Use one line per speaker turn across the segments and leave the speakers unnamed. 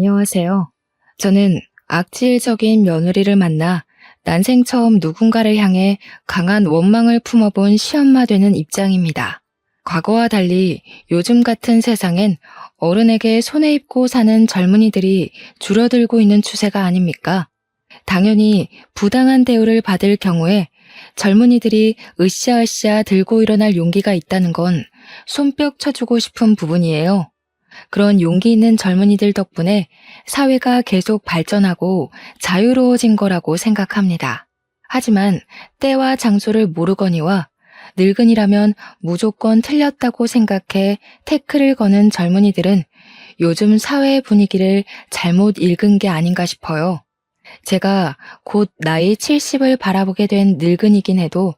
안녕하세요. 저는 악질적인 며느리를 만나 난생 처음 누군가를 향해 강한 원망을 품어본 시엄마 되는 입장입니다. 과거와 달리 요즘 같은 세상엔 어른에게 손에 입고 사는 젊은이들이 줄어들고 있는 추세가 아닙니까? 당연히 부당한 대우를 받을 경우에 젊은이들이 으쌰으쌰 들고 일어날 용기가 있다는 건 손뼉 쳐주고 싶은 부분이에요. 그런 용기 있는 젊은이들 덕분에 사회가 계속 발전하고 자유로워진 거라고 생각합니다. 하지만 때와 장소를 모르거니와 늙은이라면 무조건 틀렸다고 생각해 태클을 거는 젊은이들은 요즘 사회 분위기를 잘못 읽은 게 아닌가 싶어요. 제가 곧 나이 70을 바라보게 된 늙은이긴 해도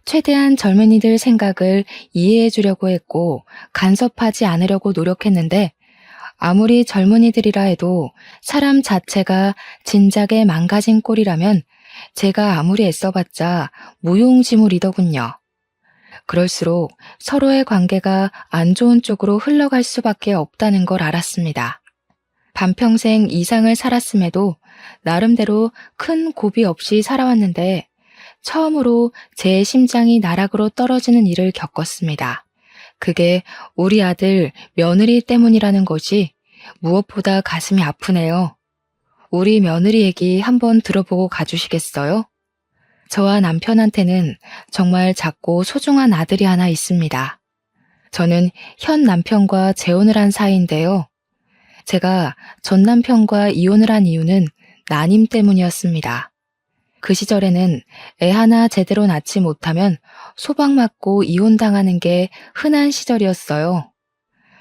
최대한 젊은이들 생각을 이해해 주려고 했고 간섭하지 않으려고 노력했는데 아무리 젊은이들이라 해도 사람 자체가 진작에 망가진 꼴이라면 제가 아무리 애써봤자 무용지물이더군요. 그럴수록 서로의 관계가 안 좋은 쪽으로 흘러갈 수밖에 없다는 걸 알았습니다. 반평생 이상을 살았음에도 나름대로 큰 고비 없이 살아왔는데 처음으로 제 심장이 나락으로 떨어지는 일을 겪었습니다. 그게 우리 아들 며느리 때문이라는 것이 무엇보다 가슴이 아프네요. 우리 며느리 얘기 한번 들어보고 가주시겠어요? 저와 남편한테는 정말 작고 소중한 아들이 하나 있습니다. 저는 현 남편과 재혼을 한 사이인데요. 제가 전 남편과 이혼을 한 이유는 난임 때문이었습니다. 그 시절에는 애 하나 제대로 낳지 못하면 소방 맞고 이혼당하는 게 흔한 시절이었어요.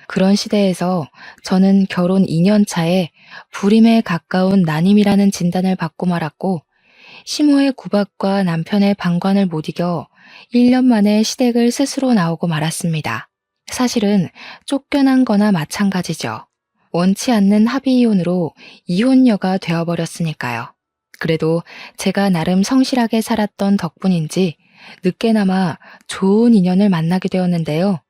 그런 시대에서 저는 결혼 2년 차에 불임에 가까운 난임이라는 진단을 받고 말았고 시모의 구박과 남편의 방관을 못 이겨 1년 만에 시댁을 스스로 나오고 말았습니다. 사실은 쫓겨난 거나 마찬가지죠. 원치 않는 합의 이혼으로 이혼녀가 되어버렸으니까요. 그래도 제가 나름 성실하게 살았던 덕분인지 늦게나마 좋은 인연을 만나게 되었는데요.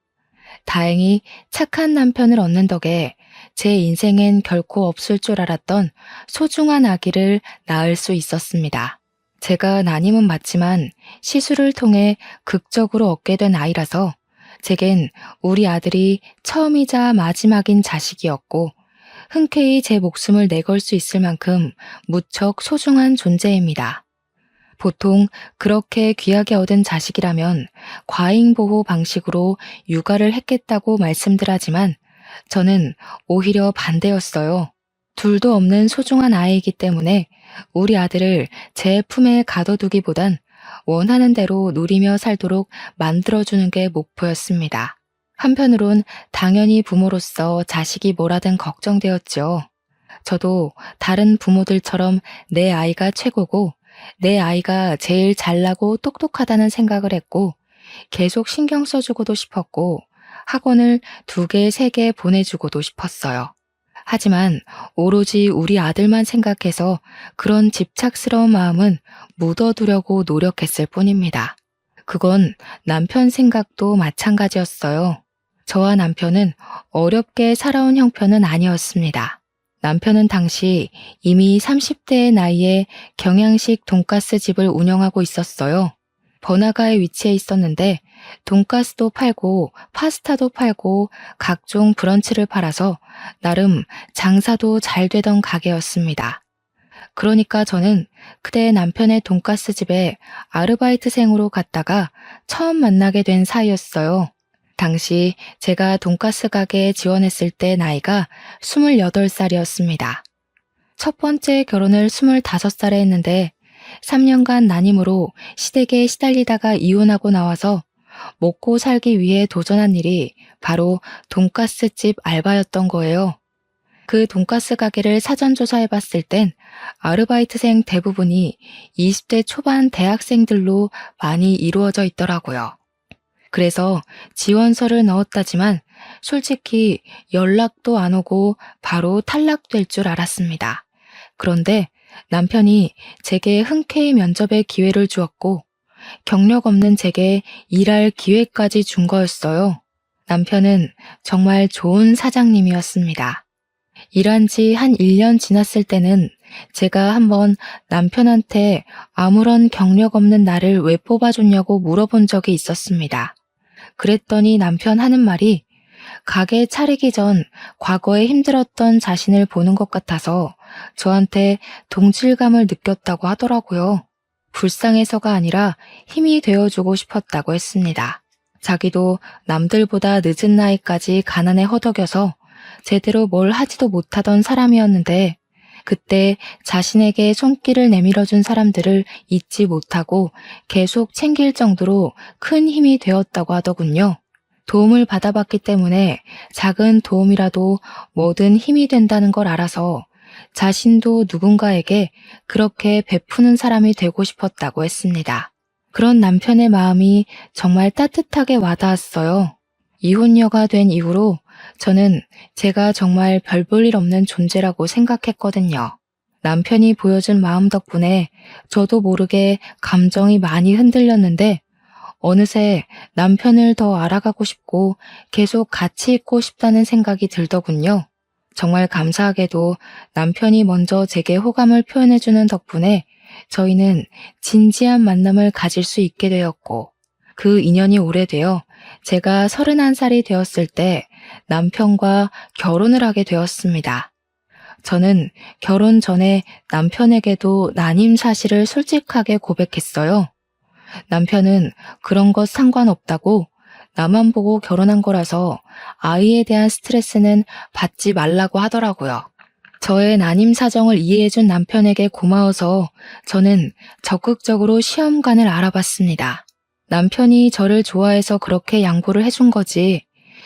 다행히 착한 남편을 얻는 덕에 제 인생엔 결코 없을 줄 알았던 소중한 아기를 낳을 수 있었습니다. 제가 난임은 맞지만 시술을 통해 극적으로 얻게 된 아이라서 제겐 우리 아들이 처음이자 마지막인 자식이었고 흔쾌히 제 목숨을 내걸 수 있을 만큼 무척 소중한 존재입니다. 보통 그렇게 귀하게 얻은 자식이라면 과잉보호 방식으로 육아를 했겠다고 말씀들 하지만 저는 오히려 반대였어요. 둘도 없는 소중한 아이이기 때문에 우리 아들을 제 품에 가둬두기보단 원하는 대로 누리며 살도록 만들어주는 게 목표였습니다. 한편으론 당연히 부모로서 자식이 뭐라든 걱정되었죠. 저도 다른 부모들처럼 내 아이가 최고고 내 아이가 제일 잘나고 똑똑하다는 생각을 했고 계속 신경 써주고도 싶었고 학원을 2개, 3개 보내주고도 싶었어요. 하지만 오로지 우리 아들만 생각해서 그런 집착스러운 마음은 묻어두려고 노력했을 뿐입니다. 그건 남편 생각도 마찬가지였어요. 저와 남편은 어렵게 살아온 형편은 아니었습니다. 남편은 당시 이미 30대의 나이에 경양식 돈가스 집을 운영하고 있었어요. 번화가에 위치해 있었는데 돈가스도 팔고 파스타도 팔고 각종 브런치를 팔아서 나름 장사도 잘 되던 가게였습니다. 그러니까 저는 그때 남편의 돈가스 집에 아르바이트생으로 갔다가 처음 만나게 된 사이였어요. 당시 제가 돈가스 가게에 지원했을 때 나이가 28살이었습니다. 첫 번째 결혼을 25살에 했는데 3년간 난임으로 시댁에 시달리다가 이혼하고 나와서 먹고 살기 위해 도전한 일이 바로 돈가스집 알바였던 거예요. 그 돈가스 가게를 사전 조사해 봤을 땐 아르바이트생 대부분이 20대 초반 대학생들로 많이 이루어져 있더라고요. 그래서 지원서를 넣었다지만 솔직히 연락도 안 오고 바로 탈락될 줄 알았습니다. 그런데 남편이 제게 흔쾌히 면접의 기회를 주었고 경력 없는 제게 일할 기회까지 준 거였어요. 남편은 정말 좋은 사장님이었습니다. 일한 지 한 1년 지났을 때는 제가 한번 남편한테 아무런 경력 없는 나를 왜 뽑아줬냐고 물어본 적이 있었습니다. 그랬더니 남편 하는 말이 가게 차리기 전 과거에 힘들었던 자신을 보는 것 같아서 저한테 동질감을 느꼈다고 하더라고요. 불쌍해서가 아니라 힘이 되어주고 싶었다고 했습니다. 자기도 남들보다 늦은 나이까지 가난에 허덕여서 제대로 뭘 하지도 못하던 사람이었는데 그때 자신에게 손길을 내밀어준 사람들을 잊지 못하고 계속 챙길 정도로 큰 힘이 되었다고 하더군요. 도움을 받아봤기 때문에 작은 도움이라도 뭐든 힘이 된다는 걸 알아서 자신도 누군가에게 그렇게 베푸는 사람이 되고 싶었다고 했습니다. 그런 남편의 마음이 정말 따뜻하게 와닿았어요. 이혼녀가 된 이후로 저는 제가 정말 별 볼 일 없는 존재라고 생각했거든요. 남편이 보여준 마음 덕분에 저도 모르게 감정이 많이 흔들렸는데 어느새 남편을 더 알아가고 싶고 계속 같이 있고 싶다는 생각이 들더군요. 정말 감사하게도 남편이 먼저 제게 호감을 표현해주는 덕분에 저희는 진지한 만남을 가질 수 있게 되었고 그 인연이 오래되어 제가 31살이 되었을 때 남편과 결혼을 하게 되었습니다. 저는 결혼 전에 남편에게도 난임 사실을 솔직하게 고백했어요. 남편은 그런 것 상관없다고 나만 보고 결혼한 거라서 아이에 대한 스트레스는 받지 말라고 하더라고요. 저의 난임 사정을 이해해준 남편에게 고마워서 저는 적극적으로 시험관을 알아봤습니다. 남편이 저를 좋아해서 그렇게 양보를 해준 거지.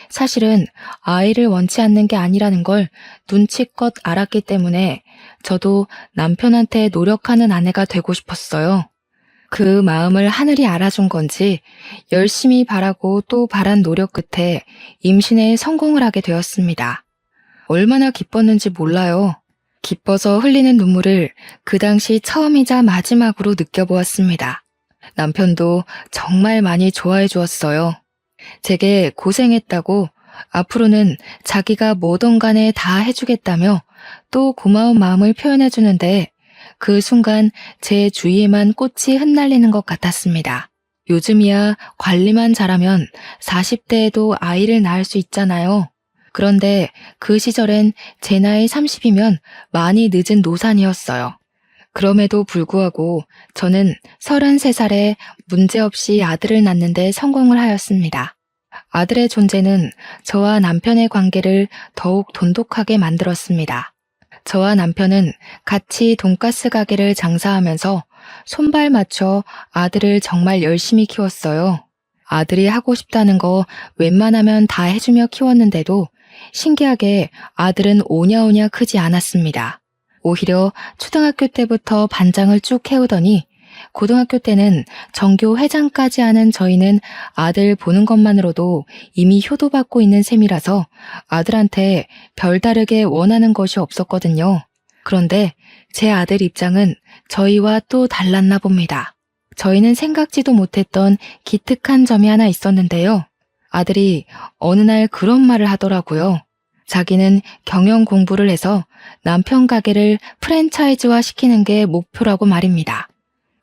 사실은 아이를 원치 않는 게 아니라는 걸 눈치껏 알았기 때문에 저도 남편한테 노력하는 아내가 되고 싶었어요. 그 마음을 하늘이 알아준 건지 열심히 바라고 또 바란 노력 끝에 임신에 성공을 하게 되었습니다. 얼마나 기뻤는지 몰라요. 기뻐서 흘리는 눈물을 그 당시 처음이자 마지막으로 느껴보았습니다. 남편도 정말 많이 좋아해 주었어요. 제게 고생했다고 앞으로는 자기가 뭐든 간에 다 해주겠다며 또 고마운 마음을 표현해 주는데 그 순간 제 주위에만 꽃이 흩날리는 것 같았습니다. 요즘이야 관리만 잘하면 40대에도 아이를 낳을 수 있잖아요. 그런데 그 시절엔 제 나이 30이면 많이 늦은 노산이었어요. 그럼에도 불구하고 저는 33살에 문제없이 아들을 낳는데 성공을 하였습니다. 아들의 존재는 저와 남편의 관계를 더욱 돈독하게 만들었습니다. 저와 남편은 같이 돈가스 가게를 장사하면서 손발 맞춰 아들을 정말 열심히 키웠어요. 아들이 하고 싶다는 거 웬만하면 다 해주며 키웠는데도 신기하게 아들은 오냐오냐 크지 않았습니다. 오히려 초등학교 때부터 반장을 쭉 해오더니 고등학교 때는 전교 회장까지 하는 저희는 아들 보는 것만으로도 이미 효도받고 있는 셈이라서 아들한테 별다르게 원하는 것이 없었거든요. 그런데 제 아들 입장은 저희와 또 달랐나 봅니다. 저희는 생각지도 못했던 기특한 점이 하나 있었는데요. 아들이 어느 날 그런 말을 하더라고요. 자기는 경영 공부를 해서 남편 가게를 프랜차이즈화 시키는 게 목표라고 말입니다.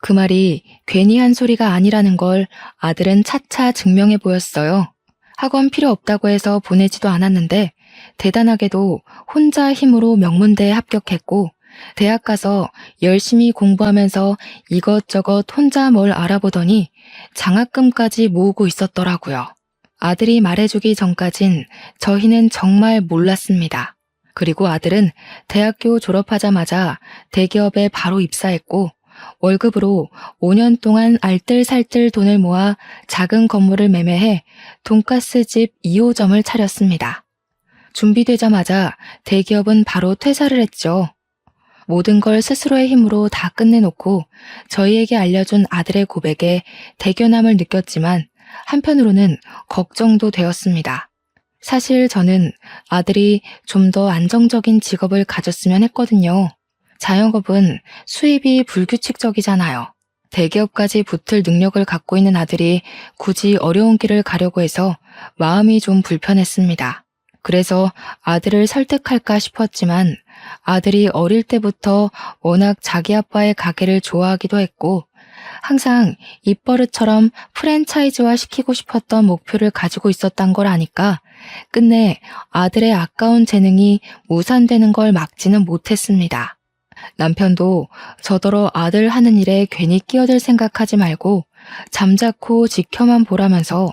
그 말이 괜히 한 소리가 아니라는 걸 아들은 차차 증명해 보였어요. 학원 필요 없다고 해서 보내지도 않았는데 대단하게도 혼자 힘으로 명문대에 합격했고 대학 가서 열심히 공부하면서 이것저것 혼자 뭘 알아보더니 장학금까지 모으고 있었더라고요. 아들이 말해주기 전까진 저희는 정말 몰랐습니다. 그리고 아들은 대학교 졸업하자마자 대기업에 바로 입사했고 월급으로 5년 동안 알뜰살뜰 돈을 모아 작은 건물을 매매해 돈가스집 2호점을 차렸습니다. 준비되자마자 대기업은 바로 퇴사를 했죠. 모든 걸 스스로의 힘으로 다 끝내놓고 저희에게 알려준 아들의 고백에 대견함을 느꼈지만 한편으로는 걱정도 되었습니다. 사실 저는 아들이 좀 더 안정적인 직업을 가졌으면 했거든요. 자영업은 수입이 불규칙적이잖아요. 대기업까지 붙을 능력을 갖고 있는 아들이 굳이 어려운 길을 가려고 해서 마음이 좀 불편했습니다. 그래서 아들을 설득할까 싶었지만 아들이 어릴 때부터 워낙 자기 아빠의 가게를 좋아하기도 했고 항상 입버릇처럼 프랜차이즈화 시키고 싶었던 목표를 가지고 있었단 걸 아니까 끝내 아들의 아까운 재능이 무산되는 걸 막지는 못했습니다. 남편도 저더러 아들 하는 일에 괜히 끼어들 생각하지 말고 잠자코 지켜만 보라면서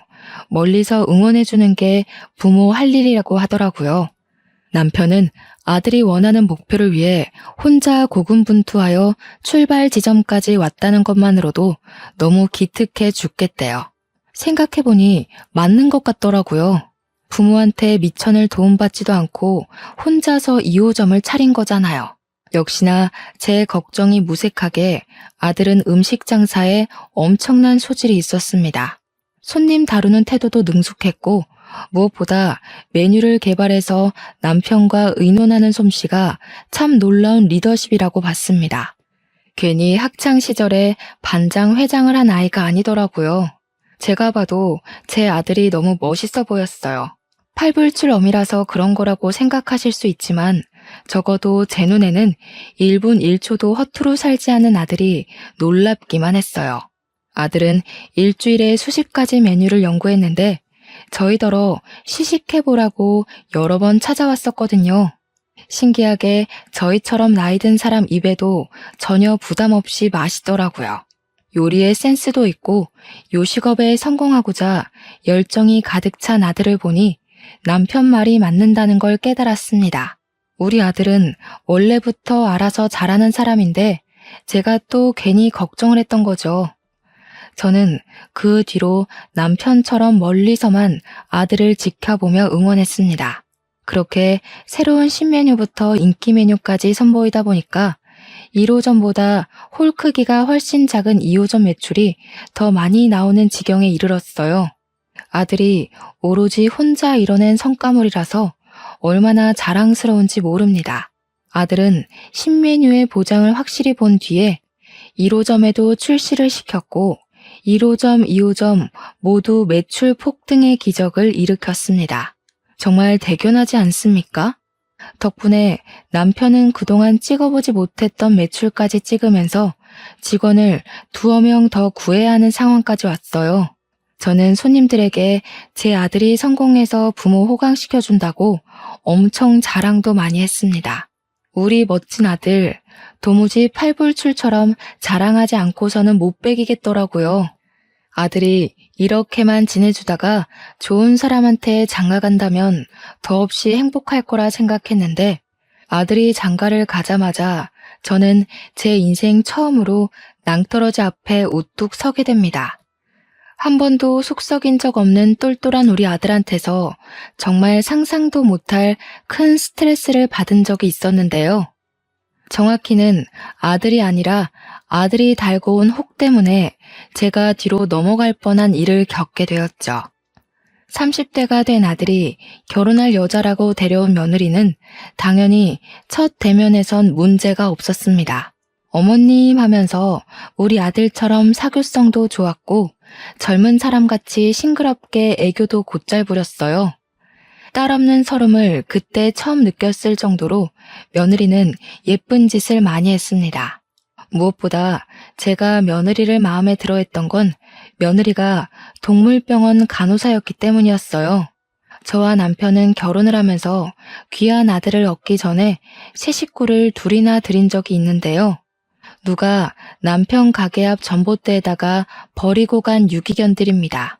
멀리서 응원해주는 게 부모 할 일이라고 하더라고요. 남편은 아들이 원하는 목표를 위해 혼자 고군분투하여 출발 지점까지 왔다는 것만으로도 너무 기특해 죽겠대요. 생각해보니 맞는 것 같더라고요. 부모한테 미천을 도움받지도 않고 혼자서 2호점을 차린 거잖아요. 역시나 제 걱정이 무색하게 아들은 음식 장사에 엄청난 소질이 있었습니다. 손님 다루는 태도도 능숙했고 무엇보다 메뉴를 개발해서 남편과 의논하는 솜씨가 참 놀라운 리더십이라고 봤습니다. 괜히 학창 시절에 반장 회장을 한 아이가 아니더라고요. 제가 봐도 제 아들이 너무 멋있어 보였어요. 팔불출엄이라서 그런 거라고 생각하실 수 있지만 적어도 제 눈에는 1분 1초도 허투루 살지 않은 아들이 놀랍기만 했어요. 아들은 일주일에 수십 가지 메뉴를 연구했는데 저희더러 시식해보라고 여러 번 찾아왔었거든요. 신기하게 저희처럼 나이 든 사람 입에도 전혀 부담 없이 맛있더라고요. 요리에 센스도 있고 요식업에 성공하고자 열정이 가득 찬 아들을 보니 남편 말이 맞는다는 걸 깨달았습니다. 우리 아들은 원래부터 알아서 잘하는 사람인데 제가 또 괜히 걱정을 했던 거죠. 저는 그 뒤로 남편처럼 멀리서만 아들을 지켜보며 응원했습니다. 그렇게 새로운 신메뉴부터 인기 메뉴까지 선보이다 보니까 1호점보다 홀 크기가 훨씬 작은 2호점 매출이 더 많이 나오는 지경에 이르렀어요. 아들이 오로지 혼자 이뤄낸 성과물이라서 얼마나 자랑스러운지 모릅니다. 아들은 신메뉴의 보장을 확실히 본 뒤에 1호점에도 출시를 시켰고 1호점, 2호점 모두 매출 폭등의 기적을 일으켰습니다. 정말 대견하지 않습니까? 덕분에 남편은 그동안 찍어보지 못했던 매출까지 찍으면서 직원을 2명 더 구해야 하는 상황까지 왔어요. 저는 손님들에게 제 아들이 성공해서 부모 호강시켜준다고 엄청 자랑도 많이 했습니다. 우리 멋진 아들, 도무지 팔불출처럼 자랑하지 않고서는 못 배기겠더라고요. 아들이 이렇게만 지내주다가 좋은 사람한테 장가간다면 더없이 행복할 거라 생각했는데 아들이 장가를 가자마자 저는 제 인생 처음으로 낭떠러지 앞에 우뚝 서게 됩니다. 한 번도 속 썩인 적 없는 똘똘한 우리 아들한테서 정말 상상도 못할 큰 스트레스를 받은 적이 있었는데요. 정확히는 아들이 아니라 아들이 달고 온 혹 때문에 제가 뒤로 넘어갈 뻔한 일을 겪게 되었죠. 30대가 된 아들이 결혼할 여자라고 데려온 며느리는 당연히 첫 대면에선 문제가 없었습니다. 어머님 하면서 우리 아들처럼 사교성도 좋았고 젊은 사람같이 싱그럽게 애교도 곧잘 부렸어요. 딸 없는 서름을 그때 처음 느꼈을 정도로 며느리는 예쁜 짓을 많이 했습니다. 무엇보다 제가 며느리를 마음에 들어했던 건 며느리가 동물병원 간호사였기 때문이었어요. 저와 남편은 결혼을 하면서 귀한 아들을 얻기 전에 새 식구를 둘이나 들인 적이 있는데요. 누가 남편 가게 앞 전봇대에다가 버리고 간 유기견들입니다.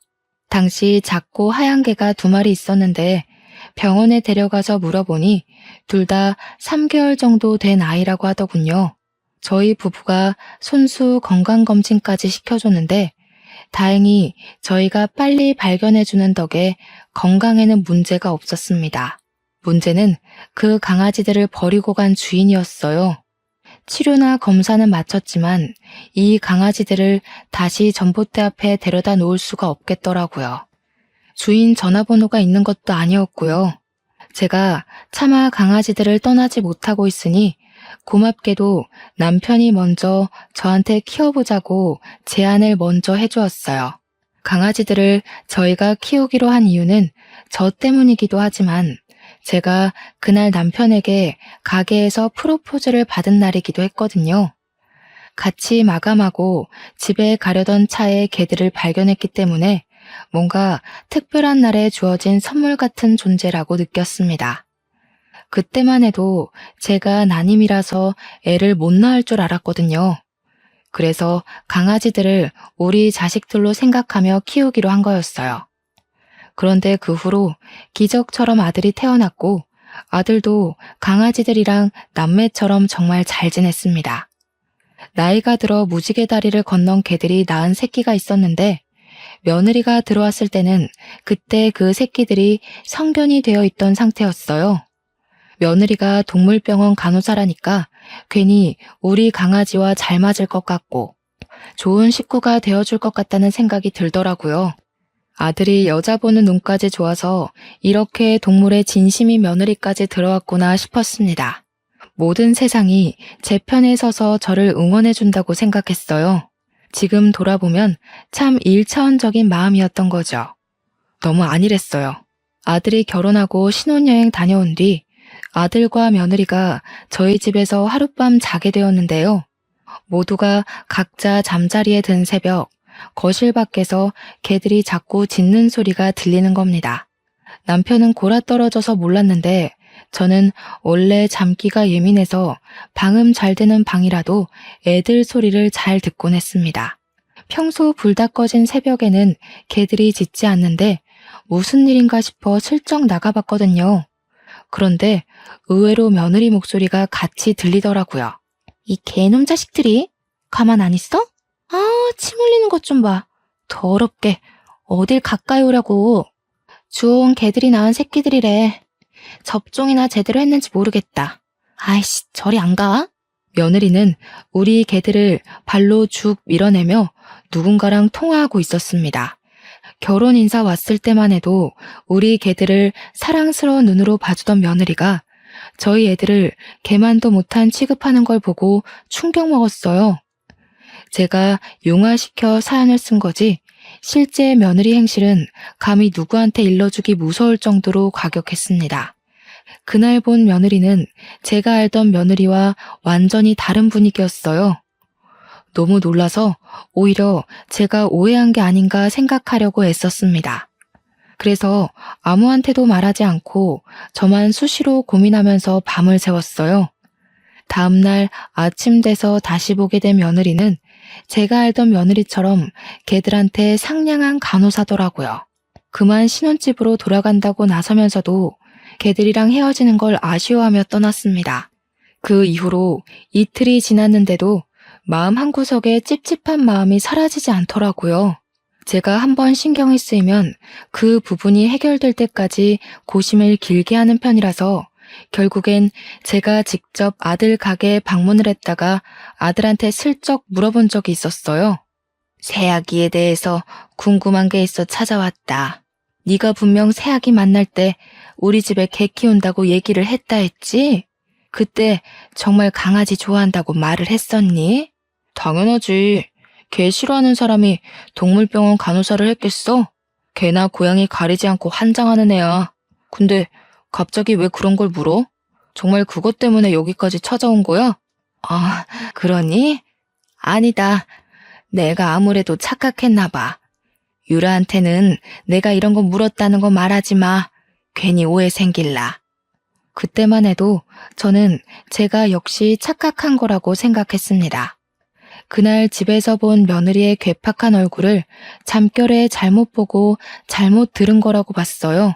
당시 작고 하얀 개가 2마리 있었는데 병원에 데려가서 물어보니 둘 다 3개월 정도 된 아이라고 하더군요. 저희 부부가 손수 건강검진까지 시켜줬는데 다행히 저희가 빨리 발견해주는 덕에 건강에는 문제가 없었습니다. 문제는 그 강아지들을 버리고 간 주인이었어요. 치료나 검사는 마쳤지만 이 강아지들을 다시 전봇대 앞에 데려다 놓을 수가 없겠더라고요. 주인 전화번호가 있는 것도 아니었고요. 제가 차마 강아지들을 떠나지 못하고 있으니 고맙게도 남편이 먼저 저한테 키워보자고 제안을 먼저 해주었어요. 강아지들을 저희가 키우기로 한 이유는 저 때문이기도 하지만 제가 그날 남편에게 가게에서 프로포즈를 받은 날이기도 했거든요. 같이 마감하고 집에 가려던 차에 개들을 발견했기 때문에 뭔가 특별한 날에 주어진 선물 같은 존재라고 느꼈습니다. 그때만 해도 제가 난임이라서 애를 못 낳을 줄 알았거든요. 그래서 강아지들을 우리 자식들로 생각하며 키우기로 한 거였어요. 그런데 그 후로 기적처럼 아들이 태어났고 아들도 강아지들이랑 남매처럼 정말 잘 지냈습니다. 나이가 들어 무지개 다리를 건넌 개들이 낳은 새끼가 있었는데 며느리가 들어왔을 때는 그때 그 새끼들이 성견이 되어 있던 상태였어요. 며느리가 동물병원 간호사라니까 괜히 우리 강아지와 잘 맞을 것 같고 좋은 식구가 되어줄 것 같다는 생각이 들더라고요. 아들이 여자 보는 눈까지 좋아서 이렇게 동물의 진심인 며느리까지 들어왔구나 싶었습니다. 모든 세상이 제 편에 서서 저를 응원해준다고 생각했어요. 지금 돌아보면 참 1차원적인 마음이었던 거죠. 너무 안일했어요. 아들이 결혼하고 신혼여행 다녀온 뒤 아들과 며느리가 저희 집에서 하룻밤 자게 되었는데요. 모두가 각자 잠자리에 든 새벽, 거실 밖에서 개들이 자꾸 짖는 소리가 들리는 겁니다. 남편은 골아떨어져서 몰랐는데 저는 원래 잠기가 예민해서 방음 잘 되는 방이라도 애들 소리를 잘 듣곤 했습니다. 평소 불 다 꺼진 새벽에는 개들이 짖지 않는데 무슨 일인가 싶어 슬쩍 나가봤거든요. 그런데 의외로 며느리 목소리가 같이 들리더라고요. 이 개놈 자식들이 가만 안 있어? 아, 침 흘리는 것 좀 봐. 더럽게. 어딜 가까이 오려고. 주워온 개들이 낳은 새끼들이래. 접종이나 제대로 했는지 모르겠다. 아이씨, 저리 안 가? 며느리는 우리 개들을 발로 죽 밀어내며 누군가랑 통화하고 있었습니다. 결혼 인사 왔을 때만 해도 우리 개들을 사랑스러운 눈으로 봐주던 며느리가 저희 애들을 개만도 못한 취급하는 걸 보고 충격 먹었어요. 제가 용화시켜 사연을 쓴 거지 실제 며느리 행실은 감히 누구한테 일러주기 무서울 정도로 과격했습니다. 그날 본 며느리는 제가 알던 며느리와 완전히 다른 분위기였어요. 너무 놀라서 오히려 제가 오해한 게 아닌가 생각하려고 애썼습니다. 그래서 아무한테도 말하지 않고 저만 수시로 고민하면서 밤을 새웠어요. 다음날 아침 돼서 다시 보게 된 며느리는 제가 알던 며느리처럼 개들한테 상냥한 간호사더라고요. 그만 신혼집으로 돌아간다고 나서면서도 개들이랑 헤어지는 걸 아쉬워하며 떠났습니다. 그 이후로 이틀이 지났는데도 마음 한구석에 찝찝한 마음이 사라지지 않더라고요. 제가 한번 신경이 쓰이면 그 부분이 해결될 때까지 고심을 길게 하는 편이라서 결국엔 제가 직접 아들 가게에 방문을 했다가 아들한테 슬쩍 물어본 적이 있었어요. 새아기에 대해서 궁금한 게 있어 찾아왔다. 네가 분명 새아기 만날 때 우리 집에 개 키운다고 얘기를 했다 했지? 그때 정말 강아지 좋아한다고 말을 했었니? 당연하지. 개 싫어하는 사람이 동물병원 간호사를 했겠어? 개나 고양이 가리지 않고 환장하는 애야. 근데 갑자기 왜 그런 걸 물어? 정말 그것 때문에 여기까지 찾아온 거야? 아, 그러니? 아니다. 내가 아무래도 착각했나 봐. 유라한테는 내가 이런 거 물었다는 거 말하지 마. 괜히 오해 생길라. 그때만 해도 저는 제가 역시 착각한 거라고 생각했습니다. 그날 집에서 본 며느리의 괴팍한 얼굴을 잠결에 잘못 보고 잘못 들은 거라고 봤어요.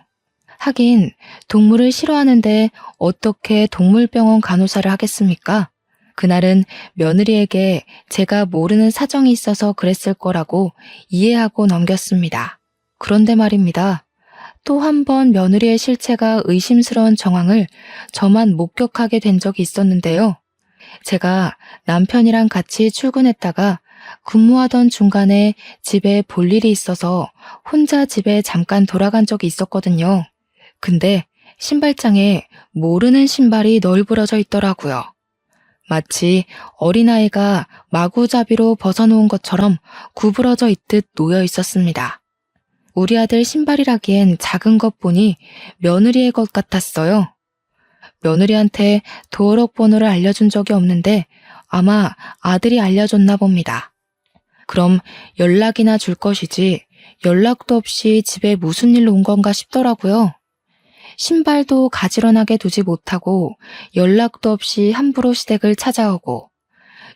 하긴 동물을 싫어하는데 어떻게 동물병원 간호사를 하겠습니까? 그날은 며느리에게 제가 모르는 사정이 있어서 그랬을 거라고 이해하고 넘겼습니다. 그런데 말입니다. 또 한 번 며느리의 실체가 의심스러운 정황을 저만 목격하게 된 적이 있었는데요. 제가 남편이랑 같이 출근했다가 근무하던 중간에 집에 볼 일이 있어서 혼자 집에 잠깐 돌아간 적이 있었거든요. 근데 신발장에 모르는 신발이 널브러져 있더라고요. 마치 어린아이가 마구잡이로 벗어놓은 것처럼 구부러져 있듯 놓여 있었습니다. 우리 아들 신발이라기엔 작은 것 보니 며느리의 것 같았어요. 며느리한테 도어록 번호를 알려준 적이 없는데 아마 아들이 알려줬나 봅니다. 그럼 연락이나 줄 것이지 연락도 없이 집에 무슨 일로 온 건가 싶더라고요. 신발도 가지런하게 두지 못하고 연락도 없이 함부로 시댁을 찾아오고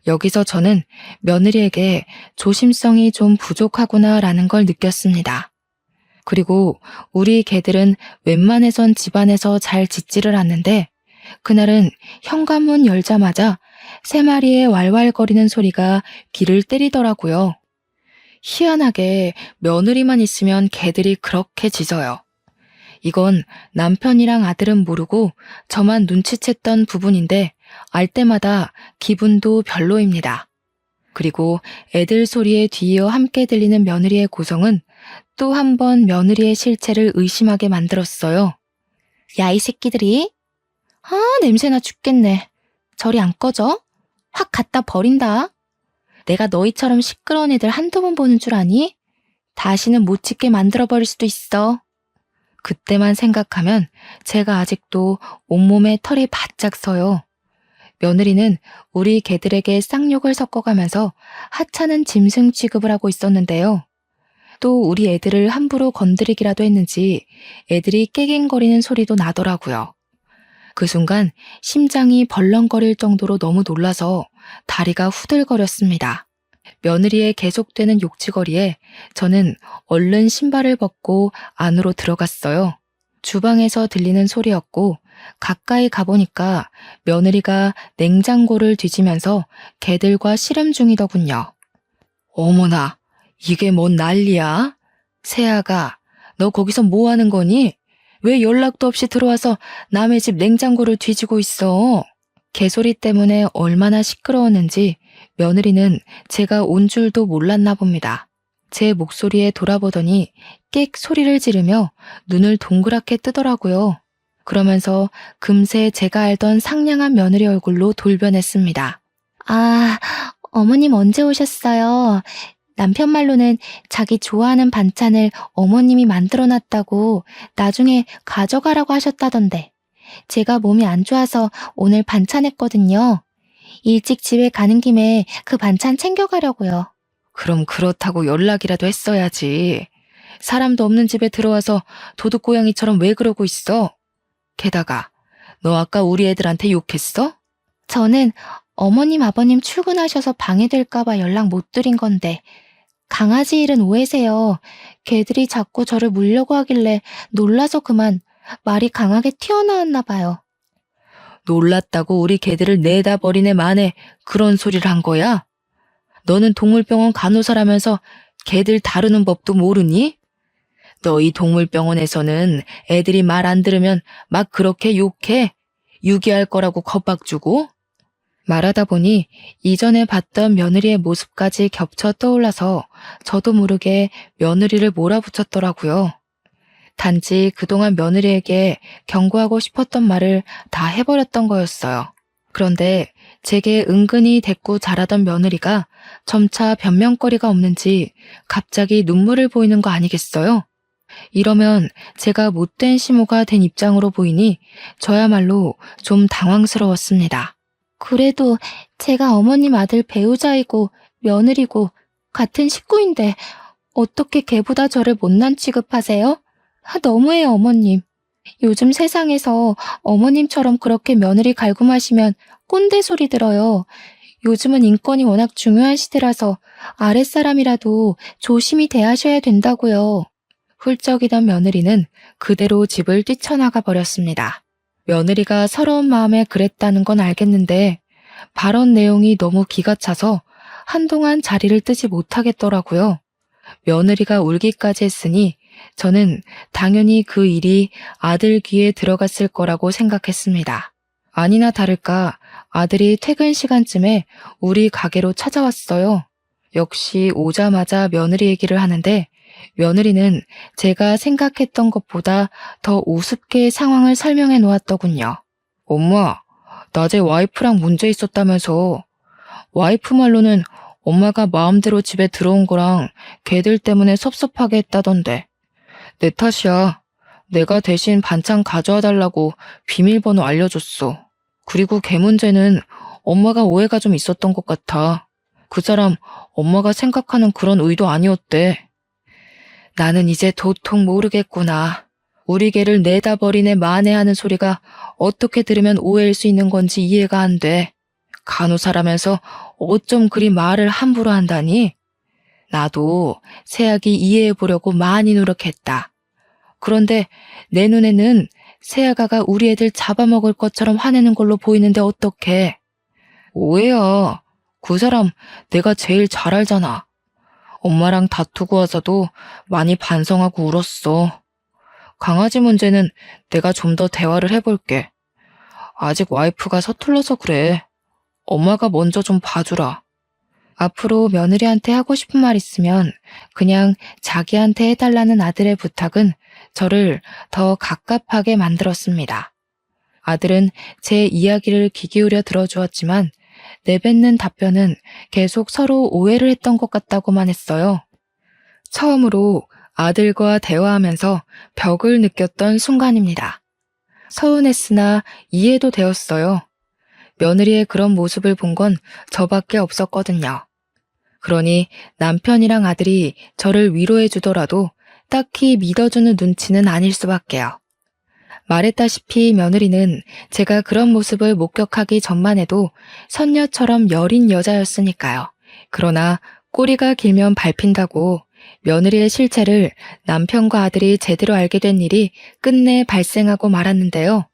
여기서 저는 며느리에게 조심성이 좀 부족하구나라는 걸 느꼈습니다. 그리고 우리 개들은 웬만해선 집안에서 잘 짖지를 않는데 그날은 현관문 열자마자 3마리의 왈왈거리는 소리가 귀를 때리더라고요. 희한하게 며느리만 있으면 개들이 그렇게 짖어요. 이건 남편이랑 아들은 모르고 저만 눈치챘던 부분인데 알 때마다 기분도 별로입니다. 그리고 애들 소리에 뒤이어 함께 들리는 며느리의 고성은 또 한 번 며느리의 실체를 의심하게 만들었어요. 야, 이 새끼들이. 냄새나 죽겠네. 저리 안 꺼져? 확 갖다 버린다. 내가 너희처럼 시끄러운 애들 한두 번 보는 줄 아니? 다시는 못 짖게 만들어버릴 수도 있어. 그때만 생각하면 제가 아직도 온몸에 털이 바짝 서요. 며느리는 우리 개들에게 쌍욕을 섞어가면서 하찮은 짐승 취급을 하고 있었는데요. 또 우리 애들을 함부로 건드리기라도 했는지 애들이 깨갱거리는 소리도 나더라고요. 그 순간 심장이 벌렁거릴 정도로 너무 놀라서 다리가 후들거렸습니다. 며느리의 계속되는 욕지거리에 저는 얼른 신발을 벗고 안으로 들어갔어요. 주방에서 들리는 소리였고 가까이 가보니까 며느리가 냉장고를 뒤지면서 개들과 씨름 중이더군요. 어머나, 이게 뭔 난리야? 세아가, 너 거기서 뭐 하는 거니? 왜 연락도 없이 들어와서 남의 집 냉장고를 뒤지고 있어? 개소리 때문에 얼마나 시끄러웠는지 며느리는 제가 온 줄도 몰랐나 봅니다. 제 목소리에 돌아보더니 끽 소리를 지르며 눈을 동그랗게 뜨더라고요. 그러면서 금세 제가 알던 상냥한 며느리 얼굴로 돌변했습니다. 아, 어머님 언제 오셨어요? 남편 말로는 자기 좋아하는 반찬을 어머님이 만들어놨다고 나중에 가져가라고 하셨다던데. 제가 몸이 안 좋아서 오늘 반찬했거든요. 일찍 집에 가는 김에 그 반찬 챙겨가려고요. 그럼 그렇다고 연락이라도 했어야지. 사람도 없는 집에 들어와서 도둑고양이처럼 왜 그러고 있어? 게다가 너 아까 우리 애들한테 욕했어? 저는 어머님 아버님 출근하셔서 방해될까봐 연락 못 드린 건데 강아지 일은 오해세요. 개들이 자꾸 저를 물려고 하길래 놀라서 그만 말이 강하게 튀어나왔나 봐요. 놀랐다고 우리 개들을 내다 버리네 마네 그런 소리를 한 거야? 너는 동물병원 간호사라면서 개들 다루는 법도 모르니? 너희 동물병원에서는 애들이 말 안 들으면 막 그렇게 욕해? 유기할 거라고 겁박 주고? 말하다 보니 이전에 봤던 며느리의 모습까지 겹쳐 떠올라서 저도 모르게 며느리를 몰아붙였더라고요. 단지 그동안 며느리에게 경고하고 싶었던 말을 다 해버렸던 거였어요. 그런데 제게 은근히 대꾸 잘하던 며느리가 점차 변명거리가 없는지 갑자기 눈물을 보이는 거 아니겠어요? 이러면 제가 못된 시모가 된 입장으로 보이니 저야말로 좀 당황스러웠습니다. 그래도 제가 어머님 아들 배우자이고 며느리고 같은 식구인데 어떻게 걔보다 저를 못난 취급하세요? 너무해요, 어머님. 요즘 세상에서 어머님처럼 그렇게 며느리 갈굼하시면 꼰대 소리 들어요. 요즘은 인권이 워낙 중요한 시대라서 아랫사람이라도 조심히 대하셔야 된다고요. 훌쩍이던 며느리는 그대로 집을 뛰쳐나가 버렸습니다. 며느리가 서러운 마음에 그랬다는 건 알겠는데 발언 내용이 너무 기가 차서 한동안 자리를 뜨지 못하겠더라고요. 며느리가 울기까지 했으니 저는 당연히 그 일이 아들 귀에 들어갔을 거라고 생각했습니다. 아니나 다를까 아들이 퇴근 시간쯤에 우리 가게로 찾아왔어요. 역시 오자마자 며느리 얘기를 하는데 며느리는 제가 생각했던 것보다 더 우습게 상황을 설명해 놓았더군요. 엄마, 낮에 와이프랑 문제 있었다면서. 와이프 말로는 엄마가 마음대로 집에 들어온 거랑 걔들 때문에 섭섭하게 했다던데. 내 탓이야. 내가 대신 반찬 가져와 달라고 비밀번호 알려줬어. 그리고 걔 문제는 엄마가 오해가 좀 있었던 것 같아. 그 사람 엄마가 생각하는 그런 의도 아니었대. 나는 이제 도통 모르겠구나. 우리 개를 내다 버리네 만회하는 소리가 어떻게 들으면 오해일 수 있는 건지 이해가 안 돼. 간호사라면서 어쩜 그리 말을 함부로 한다니? 나도 세아기 이해해 보려고 많이 노력했다. 그런데 내 눈에는 세아가가 우리 애들 잡아먹을 것처럼 화내는 걸로 보이는데 어떡해. 오해야. 그 사람 내가 제일 잘 알잖아. 엄마랑 다투고 와서도 많이 반성하고 울었어. 강아지 문제는 내가 좀 더 대화를 해볼게. 아직 와이프가 서툴러서 그래. 엄마가 먼저 좀 봐주라. 앞으로 며느리한테 하고 싶은 말 있으면 그냥 자기한테 해달라는 아들의 부탁은 저를 더 갑갑하게 만들었습니다. 아들은 제 이야기를 귀 기울여 들어주었지만 내뱉는 답변은 계속 서로 오해를 했던 것 같다고만 했어요. 처음으로 아들과 대화하면서 벽을 느꼈던 순간입니다. 서운했으나 이해도 되었어요. 며느리의 그런 모습을 본 건 저밖에 없었거든요. 그러니 남편이랑 아들이 저를 위로해 주더라도 딱히 믿어주는 눈치는 아닐 수밖에요. 말했다시피 며느리는 제가 그런 모습을 목격하기 전만 해도 선녀처럼 여린 여자였으니까요. 그러나 꼬리가 길면 밟힌다고 며느리의 실체를 남편과 아들이 제대로 알게 된 일이 끝내 발생하고 말았는데요.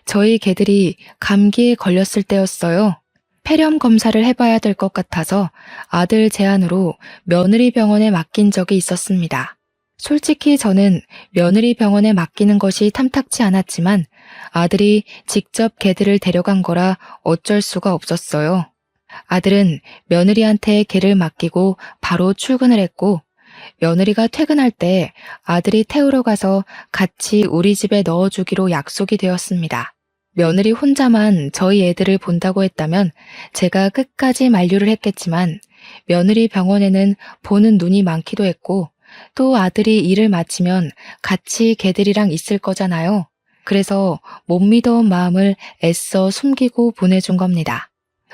저희 개들이 감기에 걸렸을 때였어요. 폐렴 검사를 해봐야 될 것 같아서 아들 제안으로 며느리 병원에 맡긴 적이 있었습니다. 솔직히 저는 며느리 병원에 맡기는 것이 탐탁치 않았지만 아들이 직접 개들을 데려간 거라 어쩔 수가 없었어요. 아들은 며느리한테 개를 맡기고 바로 출근을 했고 며느리가 퇴근할 때 아들이 태우러 가서 같이 우리 집에 넣어주기로 약속이 되었습니다. 며느리 혼자만 저희 애들을 본다고 했다면 제가 끝까지 만류를 했겠지만 며느리 병원에는 보는 눈이 많기도 했고 또 아들이 일을 마치면 같이 개들이랑 있을 거잖아요. 그래서 못 믿어온 마음을 애써 숨기고 보내준 겁니다.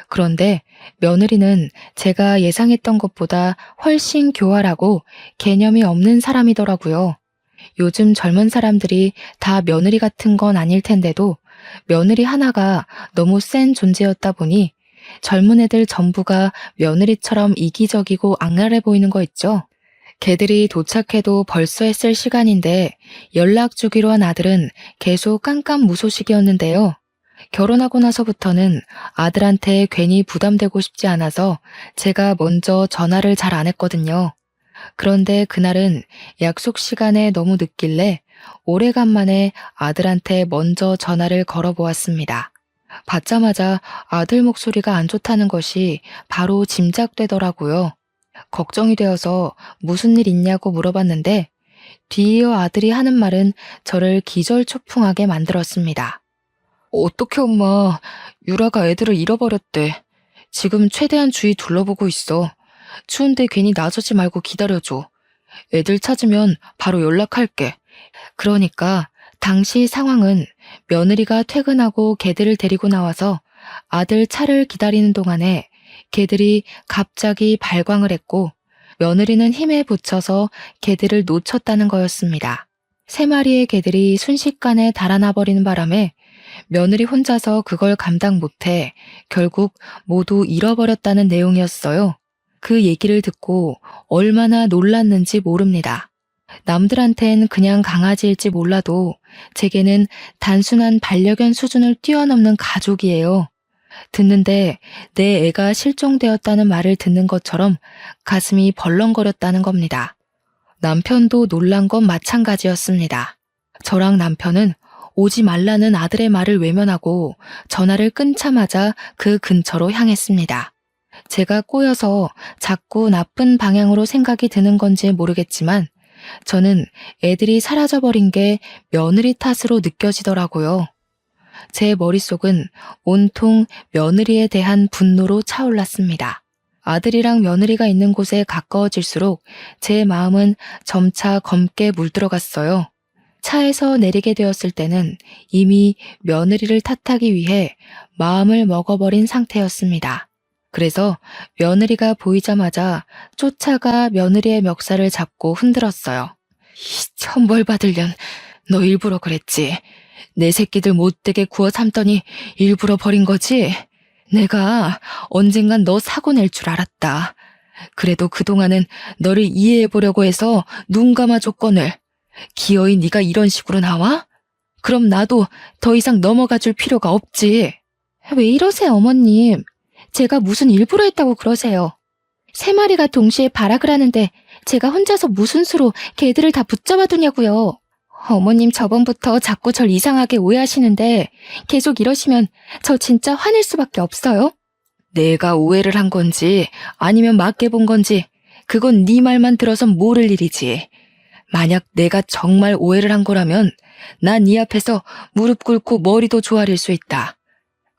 그런데 며느리는 제가 예상했던 것보다 훨씬 교활하고 개념이 없는 사람이더라고요. 요즘 젊은 사람들이 다 며느리 같은 건 아닐 텐데도 며느리 하나가 너무 센 존재였다 보니 젊은 애들 전부가 며느리처럼 이기적이고 악랄해 보이는 거 있죠? 개들이 도착해도 벌써 했을 시간인데 연락 주기로 한 아들은 계속 깜깜무소식이었는데요. 결혼하고 나서부터는 아들한테 괜히 부담되고 싶지 않아서 제가 먼저 전화를 잘 안 했거든요. 그런데 그날은 약속 시간에 너무 늦길래 오래간만에 아들한테 먼저 전화를 걸어보았습니다. 받자마자 아들 목소리가 안 좋다는 것이 바로 짐작되더라고요. 걱정이 되어서 무슨 일 있냐고 물어봤는데 뒤이어 아들이 하는 말은 저를 기절초풍하게 만들었습니다. 어떡해 엄마, 유라가 애들을 잃어버렸대. 지금 최대한 주위 둘러보고 있어. 추운데 괜히 나서지 말고 기다려줘. 애들 찾으면 바로 연락할게. 그러니까 당시 상황은 며느리가 퇴근하고 개들을 데리고 나와서 아들 차를 기다리는 동안에 개들이 갑자기 발광을 했고 며느리는 힘에 부쳐서 개들을 놓쳤다는 거였습니다. 3마리의 개들이 순식간에 달아나 버리는 바람에 며느리 혼자서 그걸 감당 못해 결국 모두 잃어버렸다는 내용이었어요. 그 얘기를 듣고 얼마나 놀랐는지 모릅니다. 남들한텐 그냥 강아지일지 몰라도 제게는 단순한 반려견 수준을 뛰어넘는 가족이에요. 듣는데 내 애가 실종되었다는 말을 듣는 것처럼 가슴이 벌렁거렸다는 겁니다. 남편도 놀란 건 마찬가지였습니다. 저랑 남편은 오지 말라는 아들의 말을 외면하고 전화를 끊자마자 그 근처로 향했습니다. 제가 꼬여서 자꾸 나쁜 방향으로 생각이 드는 건지 모르겠지만 저는 애들이 사라져버린 게 며느리 탓으로 느껴지더라고요. 제 머릿속은 온통 며느리에 대한 분노로 차올랐습니다. 아들이랑 며느리가 있는 곳에 가까워질수록 제 마음은 점차 검게 물들어갔어요. 차에서 내리게 되었을 때는 이미 며느리를 탓하기 위해 마음을 먹어버린 상태였습니다. 그래서 며느리가 보이자마자 쫓아가 며느리의 멱살을 잡고 흔들었어요. 이 천벌 받을 년, 너 일부러 그랬지. 내 새끼들 못되게 구워 삼더니 일부러 버린 거지? 내가 언젠간 너 사고 낼 줄 알았다. 그래도 그동안은 너를 이해해보려고 해서 눈 감아줬거늘. 기어이 네가 이런 식으로 나와? 그럼 나도 더 이상 넘어가줄 필요가 없지. 왜 이러세요, 어머님? 제가 무슨 일부러 했다고 그러세요. 3마리가 동시에 발악을 하는데 제가 혼자서 무슨 수로 개들을 다 붙잡아두냐고요. 어머님 저번부터 자꾸 절 이상하게 오해하시는데 계속 이러시면 저 진짜 화낼 수밖에 없어요. 내가 오해를 한 건지 아니면 맞게 본 건지 그건 네 말만 들어선 모를 일이지. 만약 내가 정말 오해를 한 거라면 난 네 앞에서 무릎 꿇고 머리도 조아릴 수 있다.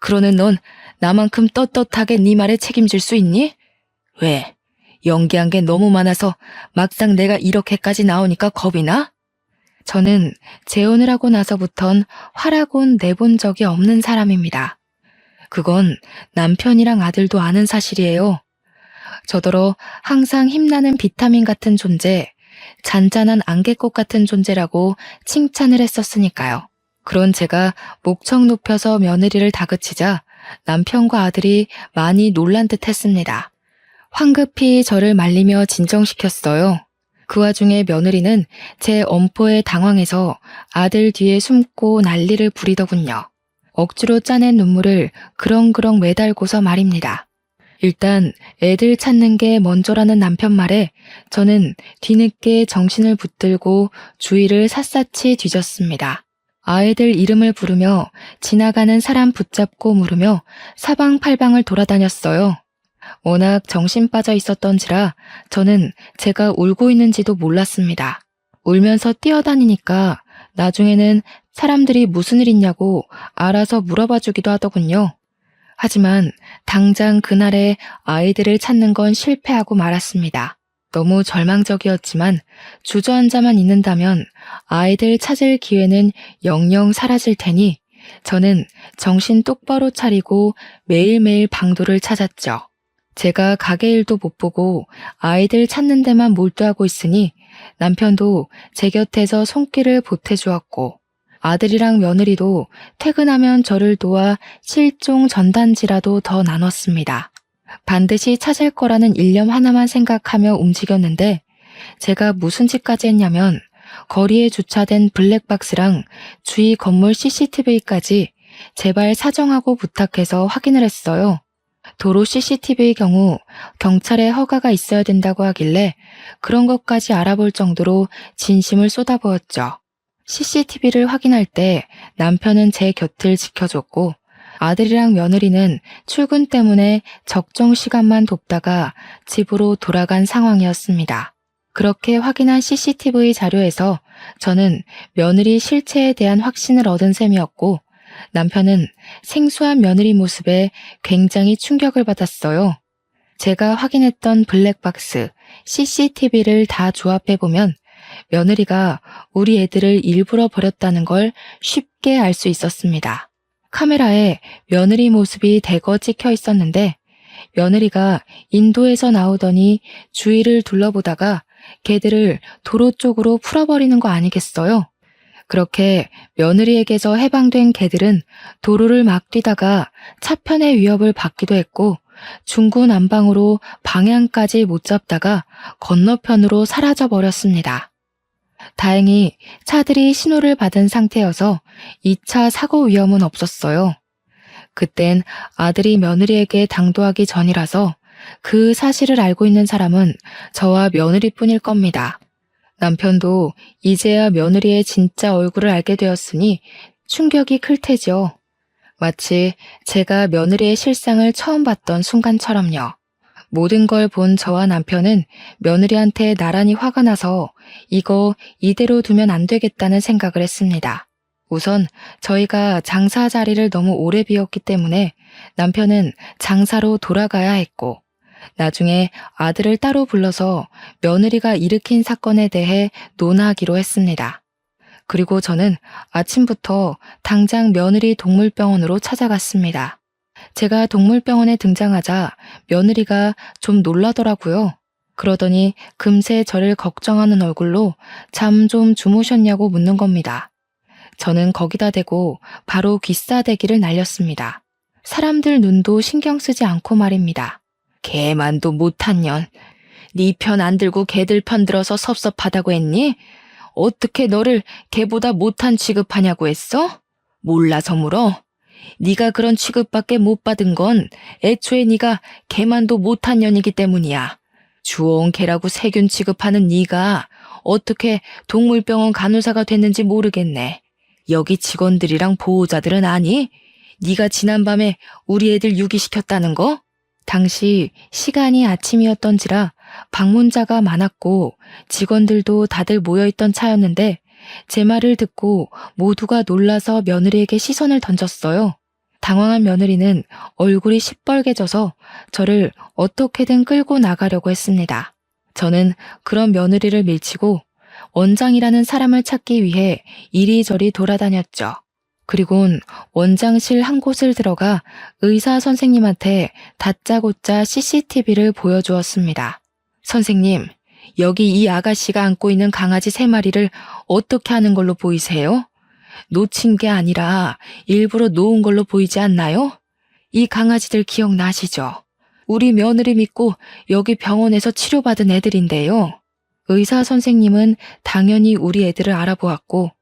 그러는 넌 나만큼 떳떳하게 네 말에 책임질 수 있니? 왜? 연기한 게 너무 많아서 막상 내가 이렇게까지 나오니까 겁이 나? 저는 재혼을 하고 나서부턴 화라곤 내본 적이 없는 사람입니다. 그건 남편이랑 아들도 아는 사실이에요. 저더러 항상 힘나는 비타민 같은 존재, 잔잔한 안개꽃 같은 존재라고 칭찬을 했었으니까요. 그런 제가 목청 높여서 며느리를 다그치자 남편과 아들이 많이 놀란 듯 했습니다. 황급히 저를 말리며 진정시켰어요. 그 와중에 며느리는 제 엄포에 당황해서 아들 뒤에 숨고 난리를 부리더군요. 억지로 짜낸 눈물을 그렁그렁 매달고서 말입니다. 일단 애들 찾는 게 먼저라는 남편 말에 저는 뒤늦게 정신을 붙들고 주위를 샅샅이 뒤졌습니다. 아이들 이름을 부르며 지나가는 사람 붙잡고 물으며 사방팔방을 돌아다녔어요. 워낙 정신 빠져 있었던지라 저는 제가 울고 있는지도 몰랐습니다. 울면서 뛰어다니니까 나중에는 사람들이 무슨 일 있냐고 알아서 물어봐 주기도 하더군요. 하지만 당장 그날에 아이들을 찾는 건 실패하고 말았습니다. 너무 절망적이었지만 주저앉아만 있는다면 아이들 찾을 기회는 영영 사라질 테니 저는 정신 똑바로 차리고 매일매일 방도를 찾았죠. 제가 가게 일도 못 보고 아이들 찾는 데만 몰두하고 있으니 남편도 제 곁에서 손길을 보태주었고 아들이랑 며느리도 퇴근하면 저를 도와 실종 전단지라도 더 나눴습니다. 반드시 찾을 거라는 일념 하나만 생각하며 움직였는데 제가 무슨 짓까지 했냐면 거리에 주차된 블랙박스랑 주위 건물 CCTV까지 제발 사정하고 부탁해서 확인을 했어요. 도로 CCTV의 경우 경찰의 허가가 있어야 된다고 하길래 그런 것까지 알아볼 정도로 진심을 쏟아부었죠. CCTV를 확인할 때 남편은 제 곁을 지켜줬고 아들이랑 며느리는 출근 때문에 적정 시간만 돕다가 집으로 돌아간 상황이었습니다. 그렇게 확인한 CCTV 자료에서 저는 며느리 실체에 대한 확신을 얻은 셈이었고 남편은 생소한 며느리 모습에 굉장히 충격을 받았어요. 제가 확인했던 블랙박스, CCTV를 다 조합해보면 며느리가 우리 애들을 일부러 버렸다는 걸 쉽게 알 수 있었습니다. 카메라에 며느리 모습이 대거 찍혀 있었는데 며느리가 인도에서 나오더니 주위를 둘러보다가 개들을 도로 쪽으로 풀어버리는 거 아니겠어요? 그렇게 며느리에게서 해방된 개들은 도로를 막 뛰다가 차편의 위협을 받기도 했고 중구난방으로 방향까지 못 잡다가 건너편으로 사라져 버렸습니다. 다행히 차들이 신호를 받은 상태여서 2차 사고 위험은 없었어요. 그땐 아들이 며느리에게 당도하기 전이라서 그 사실을 알고 있는 사람은 저와 며느리뿐일 겁니다. 남편도 이제야 며느리의 진짜 얼굴을 알게 되었으니 충격이 클 테죠. 마치 제가 며느리의 실상을 처음 봤던 순간처럼요. 모든 걸 본 저와 남편은 며느리한테 나란히 화가 나서 이거 이대로 두면 안 되겠다는 생각을 했습니다. 우선 저희가 장사 자리를 너무 오래 비웠기 때문에 남편은 장사로 돌아가야 했고 나중에 아들을 따로 불러서 며느리가 일으킨 사건에 대해 논하기로 했습니다. 그리고 저는 아침부터 당장 며느리 동물병원으로 찾아갔습니다. 제가 동물병원에 등장하자 며느리가 좀 놀라더라고요. 그러더니 금세 저를 걱정하는 얼굴로 잠 좀 주무셨냐고 묻는 겁니다. 저는 거기다 대고 바로 귀싸대기를 날렸습니다. 사람들 눈도 신경 쓰지 않고 말입니다. 개만도 못한 년. 네 편 안 들고 개들 편 들어서 섭섭하다고 했니? 어떻게 너를 개보다 못한 취급하냐고 했어? 몰라서 물어? 네가 그런 취급밖에 못 받은 건 애초에 네가 개만도 못한 년이기 때문이야. 주워온 개라고 세균 취급하는 네가 어떻게 동물병원 간호사가 됐는지 모르겠네. 여기 직원들이랑 보호자들은 아니? 네가 지난밤에 우리 애들 유기시켰다는 거? 당시 시간이 아침이었던지라 방문자가 많았고 직원들도 다들 모여있던 차였는데 제 말을 듣고 모두가 놀라서 며느리에게 시선을 던졌어요. 당황한 며느리는 얼굴이 시뻘개져서 저를 어떻게든 끌고 나가려고 했습니다. 저는 그런 며느리를 밀치고 원장이라는 사람을 찾기 위해 이리저리 돌아다녔죠. 그리곤 원장실 한 곳을 들어가 의사 선생님한테 다짜고짜 CCTV를 보여주었습니다. 선생님, 여기 이 아가씨가 안고 있는 강아지 3마리를 어떻게 하는 걸로 보이세요? 놓친 게 아니라 일부러 놓은 걸로 보이지 않나요? 이 강아지들 기억나시죠? 우리 며느리 믿고 여기 병원에서 치료받은 애들인데요. 의사 선생님은 당연히 우리 애들을 알아보았고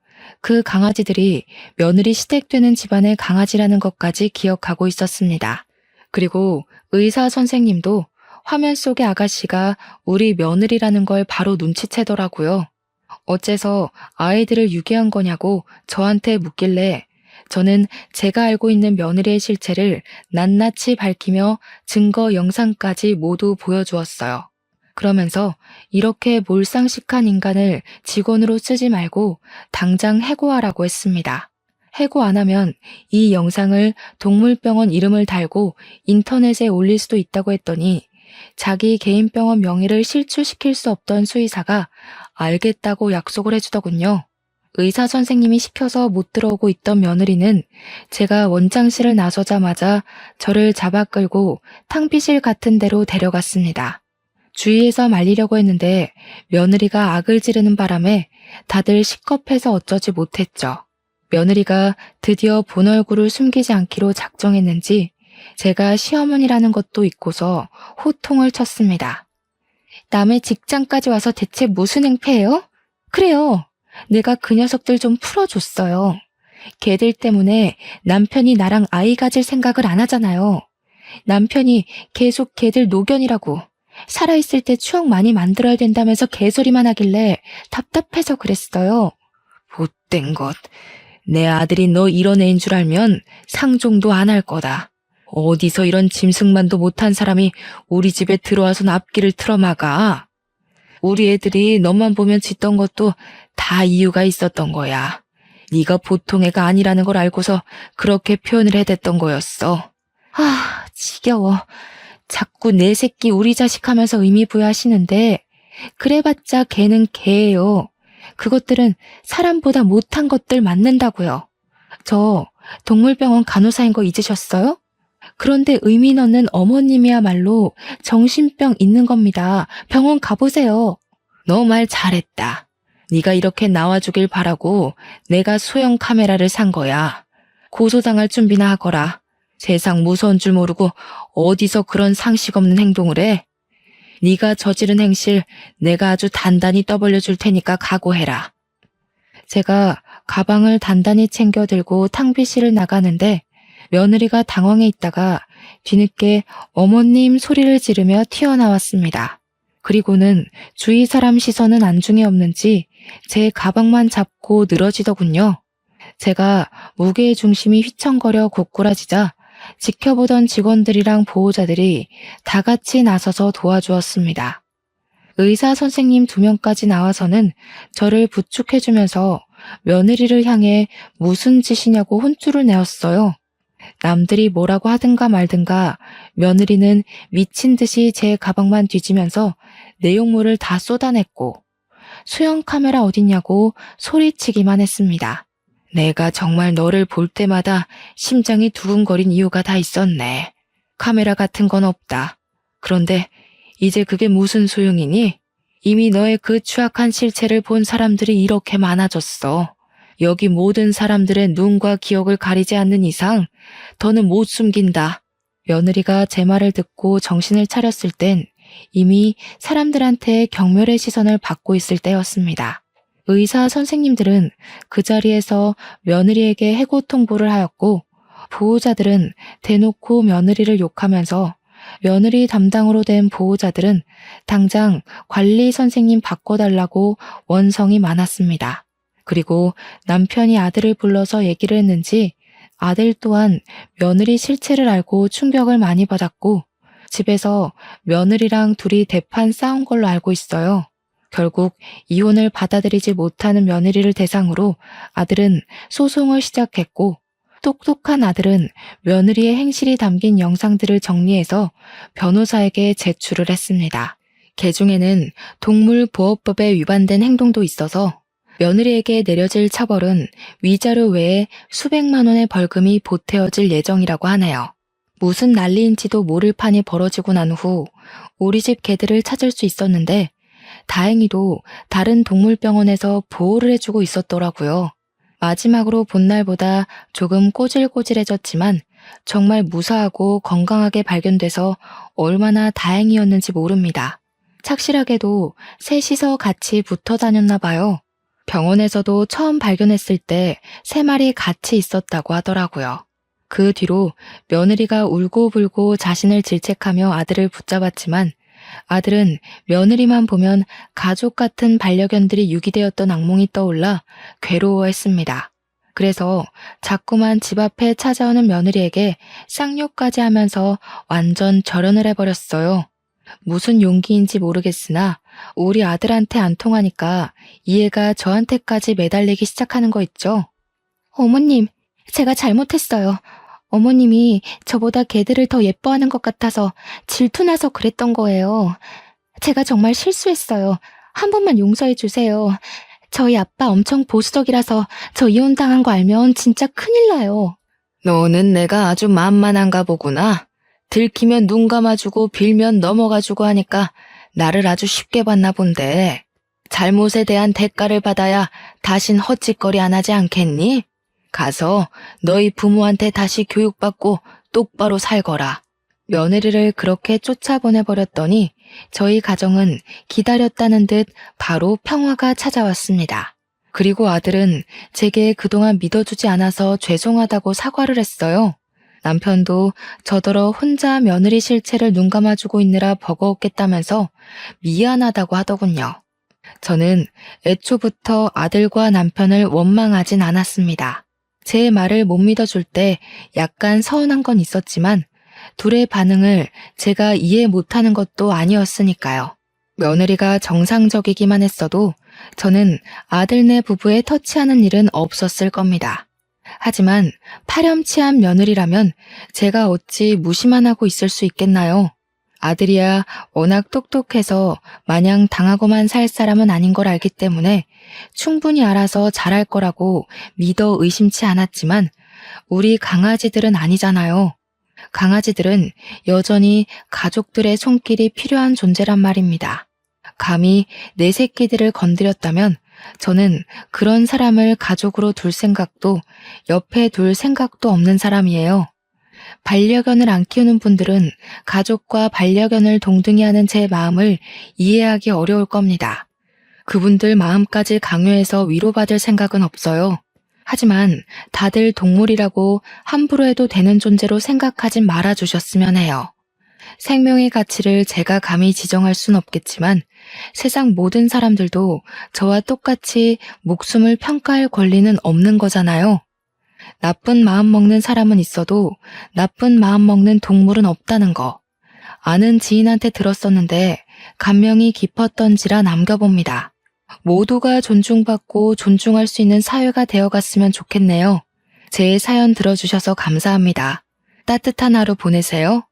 그 강아지들이 며느리 시댁되는 집안의 강아지라는 것까지 기억하고 있었습니다. 그리고 의사 선생님도 화면 속의 아가씨가 우리 며느리라는 걸 바로 눈치채더라고요. 어째서 아이들을 유기한 거냐고 저한테 묻길래 저는 제가 알고 있는 며느리의 실체를 낱낱이 밝히며 증거 영상까지 모두 보여주었어요. 그러면서 이렇게 몰상식한 인간을 직원으로 쓰지 말고 당장 해고하라고 했습니다. 해고 안 하면 이 영상을 동물병원 이름을 달고 인터넷에 올릴 수도 있다고 했더니 자기 개인 병원 명의를 실추시킬 수 없던 수의사가 알겠다고 약속을 해주더군요. 의사 선생님이 시켜서 못 들어오고 있던 며느리는 제가 원장실을 나서자마자 저를 잡아 끌고 탕비실 같은 데로 데려갔습니다. 주위에서 말리려고 했는데 며느리가 악을 지르는 바람에 다들 식겁해서 어쩌지 못했죠. 며느리가 드디어 본 얼굴을 숨기지 않기로 작정했는지 제가 시어머니라는 것도 잊고서 호통을 쳤습니다. 남의 직장까지 와서 대체 무슨 행패예요? 그래요. 내가 그 녀석들 좀 풀어줬어요. 걔들 때문에 남편이 나랑 아이 가질 생각을 안 하잖아요. 남편이 계속 걔들 노견이라고 살아있을 때 추억 많이 만들어야 된다면서 개소리만 하길래 답답해서 그랬어요. 못된 것. 내 아들이 너 이런 애인 줄 알면 상종도 안 할 거다. 어디서 이런 짐승만도 못한 사람이 우리 집에 들어와서 앞길을 틀어막아. 우리 애들이 너만 보면 짖던 것도 다 이유가 있었던 거야. 네가 보통 애가 아니라는 걸 알고서 그렇게 표현을 해댔던 거였어. 지겨워. 자꾸 내 새끼 우리 자식 하면서 의미 부여하시는데 그래봤자 걔는 걔예요. 그것들은 사람보다 못한 것들 맞는다고요. 저 동물병원 간호사인 거 잊으셨어요? 그런데 의미 넣는 어머님이야말로 정신병 있는 겁니다. 병원 가보세요. 너 말 잘했다. 네가 이렇게 나와주길 바라고 내가 소형 카메라를 산 거야. 고소당할 준비나 하거라. 세상 무서운 줄 모르고 어디서 그런 상식 없는 행동을 해? 네가 저지른 행실 내가 아주 단단히 떠벌려 줄 테니까 각오해라. 제가 가방을 단단히 챙겨 들고 탕비실을 나가는데 며느리가 당황해 있다가 뒤늦게 어머님 소리를 지르며 튀어나왔습니다. 그리고는 주위 사람 시선은 안중에 없는지 제 가방만 잡고 늘어지더군요. 제가 무게의 중심이 휘청거려 고꾸라지자 지켜보던 직원들이랑 보호자들이 다 같이 나서서 도와주었습니다. 의사 선생님 2명까지 나와서는 저를 부축해주면서 며느리를 향해 무슨 짓이냐고 혼쭐을 내었어요. 남들이 뭐라고 하든가 말든가 며느리는 미친 듯이 제 가방만 뒤지면서 내용물을 다 쏟아냈고 수영 카메라 어딨냐고 소리치기만 했습니다. 내가 정말 너를 볼 때마다 심장이 두근거린 이유가 다 있었네. 카메라 같은 건 없다. 그런데 이제 그게 무슨 소용이니? 이미 너의 그 추악한 실체를 본 사람들이 이렇게 많아졌어. 여기 모든 사람들의 눈과 기억을 가리지 않는 이상 더는 못 숨긴다. 며느리가 제 말을 듣고 정신을 차렸을 땐 이미 사람들한테 경멸의 시선을 받고 있을 때였습니다. 의사 선생님들은 그 자리에서 며느리에게 해고 통보를 하였고 보호자들은 대놓고 며느리를 욕하면서 며느리 담당으로 된 보호자들은 당장 관리 선생님 바꿔달라고 원성이 많았습니다. 그리고 남편이 아들을 불러서 얘기를 했는지 아들 또한 며느리 실체를 알고 충격을 많이 받았고 집에서 며느리랑 둘이 대판 싸운 걸로 알고 있어요. 결국 이혼을 받아들이지 못하는 며느리를 대상으로 아들은 소송을 시작했고 똑똑한 아들은 며느리의 행실이 담긴 영상들을 정리해서 변호사에게 제출을 했습니다. 개중에는 동물보호법에 위반된 행동도 있어서 며느리에게 내려질 처벌은 위자료 외에 수백만 원의 벌금이 보태어질 예정이라고 하네요. 무슨 난리인지도 모를 판이 벌어지고 난 후 우리 집 개들을 찾을 수 있었는데 다행히도 다른 동물병원에서 보호를 해주고 있었더라고요. 마지막으로 본 날보다 조금 꼬질꼬질해졌지만 정말 무사하고 건강하게 발견돼서 얼마나 다행이었는지 모릅니다. 착실하게도 셋이서 같이 붙어 다녔나 봐요. 병원에서도 처음 발견했을 때 3마리 같이 있었다고 하더라고요. 그 뒤로 며느리가 울고불고 자신을 질책하며 아들을 붙잡았지만 아들은 며느리만 보면 가족 같은 반려견들이 유기되었던 악몽이 떠올라 괴로워했습니다. 그래서 자꾸만 집 앞에 찾아오는 며느리에게 쌍욕까지 하면서 완전 절연을 해버렸어요. 무슨 용기인지 모르겠으나 우리 아들한테 안 통하니까 이해가 저한테까지 매달리기 시작하는 거 있죠. 어머님, 제가 잘못했어요. 어머님이 저보다 개들을 더 예뻐하는 것 같아서 질투나서 그랬던 거예요. 제가 정말 실수했어요. 한 번만 용서해 주세요. 저희 아빠 엄청 보수적이라서 저 이혼당한 거 알면 진짜 큰일 나요. 너는 내가 아주 만만한가 보구나. 들키면 눈 감아주고 빌면 넘어가주고 하니까 나를 아주 쉽게 봤나 본데. 잘못에 대한 대가를 받아야 다신 헛짓거리 안 하지 않겠니? 가서 너희 부모한테 다시 교육받고 똑바로 살거라. 며느리를 그렇게 쫓아보내버렸더니 저희 가정은 기다렸다는 듯 바로 평화가 찾아왔습니다. 그리고 아들은 제게 그동안 믿어주지 않아서 죄송하다고 사과를 했어요. 남편도 저더러 혼자 며느리 실체를 눈감아주고 있느라 버거웠겠다면서 미안하다고 하더군요. 저는 애초부터 아들과 남편을 원망하진 않았습니다. 제 말을 못 믿어줄 때 약간 서운한 건 있었지만 둘의 반응을 제가 이해 못하는 것도 아니었으니까요. 며느리가 정상적이기만 했어도 저는 아들네 부부에 터치하는 일은 없었을 겁니다. 하지만 파렴치한 며느리라면 제가 어찌 무시만 하고 있을 수 있겠나요? 아들이야 워낙 똑똑해서 마냥 당하고만 살 사람은 아닌 걸 알기 때문에 충분히 알아서 잘할 거라고 믿어 의심치 않았지만 우리 강아지들은 아니잖아요. 강아지들은 여전히 가족들의 손길이 필요한 존재란 말입니다. 감히 내 새끼들을 건드렸다면 저는 그런 사람을 가족으로 둘 생각도 옆에 둘 생각도 없는 사람이에요. 반려견을 안 키우는 분들은 가족과 반려견을 동등히 하는 제 마음을 이해하기 어려울 겁니다. 그분들 마음까지 강요해서 위로받을 생각은 없어요. 하지만 다들 동물이라고 함부로 해도 되는 존재로 생각하진 말아주셨으면 해요. 생명의 가치를 제가 감히 지정할 순 없겠지만 세상 모든 사람들도 저와 똑같이 목숨을 평가할 권리는 없는 거잖아요. 나쁜 마음 먹는 사람은 있어도 나쁜 마음 먹는 동물은 없다는 거. 아는 지인한테 들었었는데 감명이 깊었던지라 남겨봅니다. 모두가 존중받고 존중할 수 있는 사회가 되어갔으면 좋겠네요. 제 사연 들어주셔서 감사합니다. 따뜻한 하루 보내세요.